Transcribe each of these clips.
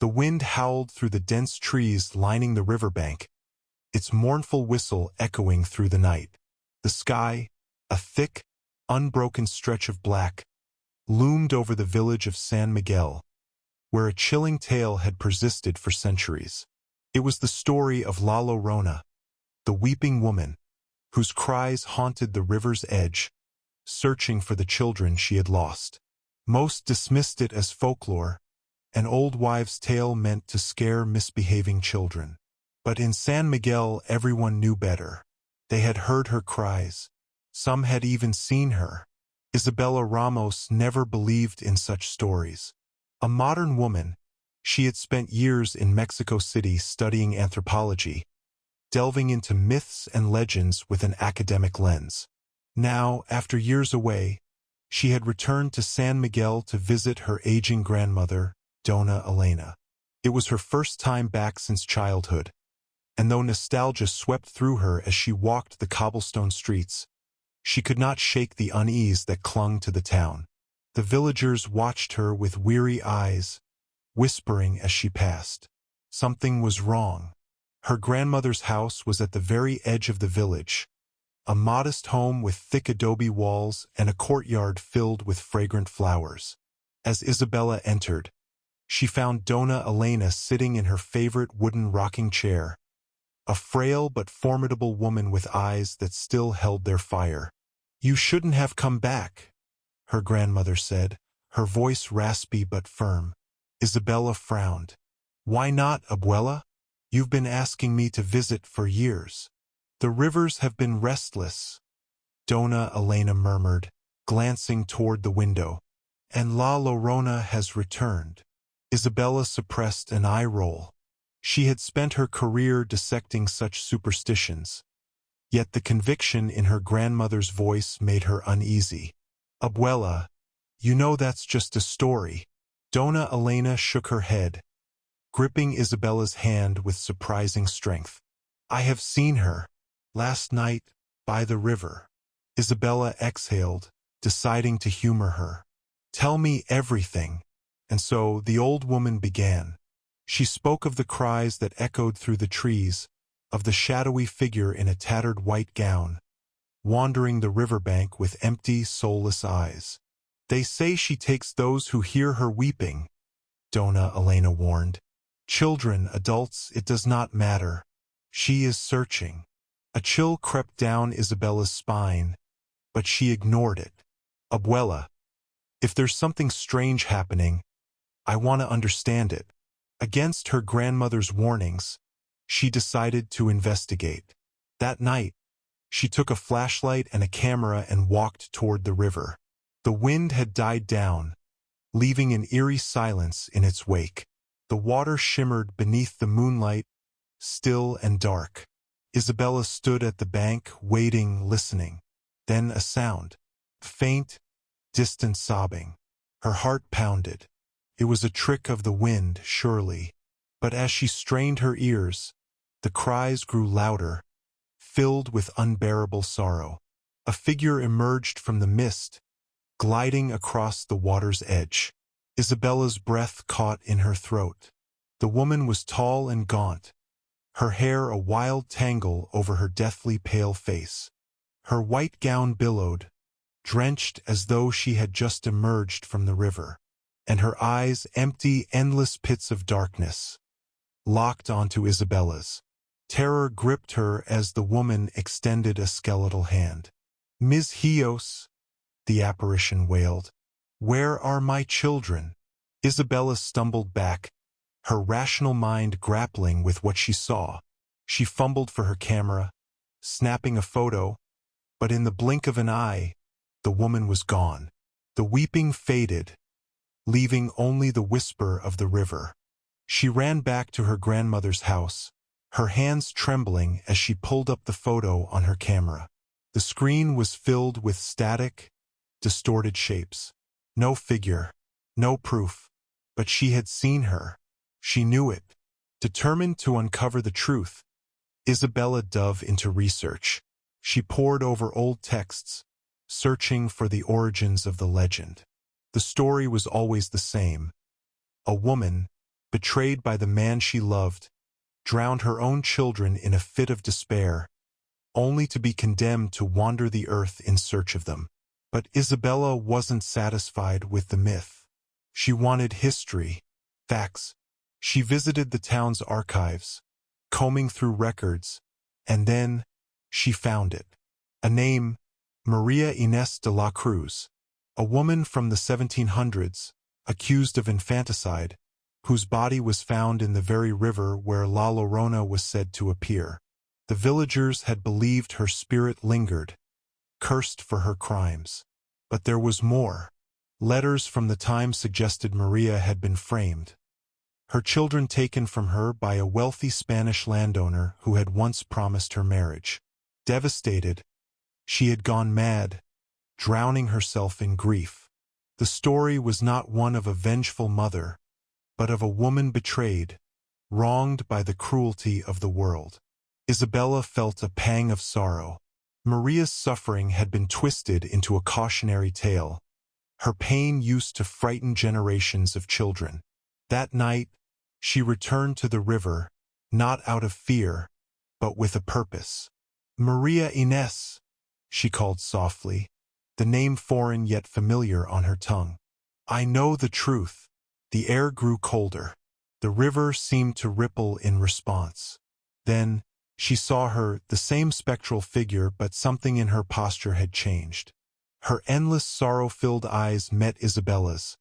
The wind howled through the dense trees lining the riverbank, its mournful whistle echoing through the night. The sky, a thick, unbroken stretch of black, loomed over the village of San Miguel, where a chilling tale had persisted for centuries. It was the story of La Llorona, the weeping woman, whose cries haunted the river's edge, searching for the children she had lost. Most dismissed it as folklore, an old wives' tale meant to scare misbehaving children. But in San Miguel everyone knew better. They had heard her cries. Some had even seen her. Isabella Ramos never believed in such stories. A modern woman, she had spent years in Mexico City studying anthropology, delving into myths and legends with an academic lens. Now, after years away, she had returned to San Miguel to visit her aging grandmother, Dona Elena. It was her first time back since childhood, and though nostalgia swept through her as she walked the cobblestone streets, she could not shake the unease that clung to the town. The villagers watched her with weary eyes, whispering as she passed. Something was wrong. Her grandmother's house was at the very edge of the village, a modest home with thick adobe walls and a courtyard filled with fragrant flowers. As Isabella entered, she found Dona Elena sitting in her favorite wooden rocking chair, a frail but formidable woman with eyes that still held their fire. "You shouldn't have come back," her grandmother said, her voice raspy but firm. Isabella frowned. "Why not, abuela? You've been asking me to visit for years." "The rivers have been restless," Dona Elena murmured, glancing toward the window. "And La Llorona has returned." Isabella suppressed an eye roll. She had spent her career dissecting such superstitions, yet the conviction in her grandmother's voice made her uneasy. "Abuela, you know that's just a story." Dona Elena shook her head, gripping Isabella's hand with surprising strength. "I have seen her, last night, by the river." Isabella exhaled, deciding to humor her. "Tell me everything." And so the old woman began. She spoke of the cries that echoed through the trees, of the shadowy figure in a tattered white gown, wandering the riverbank with empty, soulless eyes. "They say she takes those who hear her weeping," Dona Elena warned. "Children, adults, it does not matter. She is searching." A chill crept down Isabella's spine, but she ignored it. "Abuela, if there's something strange happening, I want to understand it." Against her grandmother's warnings, she decided to investigate. That night, she took a flashlight and a camera and walked toward the river. The wind had died down, leaving an eerie silence in its wake. The water shimmered beneath the moonlight, still and dark. Isabella stood at the bank, waiting, listening. Then a sound. Faint, distant sobbing. Her heart pounded. It was a trick of the wind, surely. But as she strained her ears, the cries grew louder, filled with unbearable sorrow. A figure emerged from the mist, gliding across the water's edge. Isabella's breath caught in her throat. The woman was tall and gaunt, her hair a wild tangle over her deathly pale face. Her white gown billowed, drenched as though she had just emerged from the river, and her eyes empty, endless pits of darkness, locked onto Isabella's. Terror gripped her as the woman extended a skeletal hand. "Ms. Hios," the apparition wailed, "where are my children?" Isabella stumbled back, her rational mind grappling with what she saw. She fumbled for her camera, snapping a photo, but in the blink of an eye, the woman was gone. The weeping faded, leaving only the whisper of the river. She ran back to her grandmother's house, her hands trembling as she pulled up the photo on her camera. The screen was filled with static, distorted shapes. No figure, no proof, but she had seen her. She knew it. Determined to uncover the truth, Isabella dove into research. She pored over old texts, searching for the origins of the legend. The story was always the same. A woman, betrayed by the man she loved, drowned her own children in a fit of despair, only to be condemned to wander the earth in search of them. But Isabella wasn't satisfied with the myth. She wanted history, facts. She visited the town's archives, combing through records, and then she found it. A name, Maria Inés de la Cruz, a woman from the 1700s, accused of infanticide, whose body was found in the very river where La Llorona was said to appear. The villagers had believed her spirit lingered, cursed for her crimes. But there was more. Letters from the time suggested Maria had been framed, her children taken from her by a wealthy Spanish landowner who had once promised her marriage. Devastated, she had gone mad, drowning herself in grief. The story was not one of a vengeful mother, but of a woman betrayed, wronged by the cruelty of the world. Isabella felt a pang of sorrow. Maria's suffering had been twisted into a cautionary tale. Her pain used to frighten generations of children. That night, she returned to the river, not out of fear, but with a purpose. "Maria Inés," she called softly, the name foreign yet familiar on her tongue. "I know the truth." The air grew colder. The river seemed to ripple in response. Then, she saw her, the same spectral figure, but something in her posture had changed. Her endless sorrow-filled eyes met Isabella's,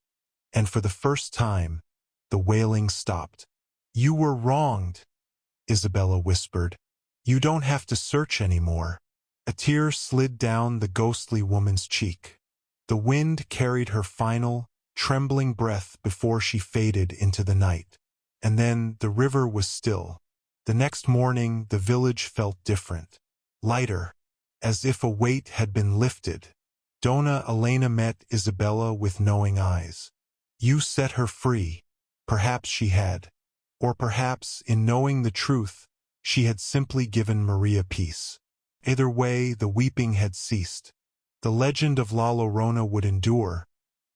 and for the first time, the wailing stopped. "You were wronged," Isabella whispered. "You don't have to search anymore." A tear slid down the ghostly woman's cheek. The wind carried her final, trembling breath before she faded into the night. And then the river was still. The next morning the village felt different, lighter, as if a weight had been lifted. Dona Elena met Isabella with knowing eyes. "You set her free." Perhaps she had. Or perhaps, in knowing the truth, she had simply given Maria peace. Either way, the weeping had ceased. The legend of La Llorona would endure,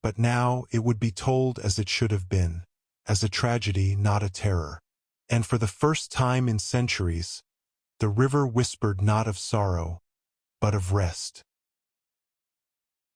but now it would be told as it should have been, as a tragedy, not a terror. And for the first time in centuries, the river whispered not of sorrow, but of rest.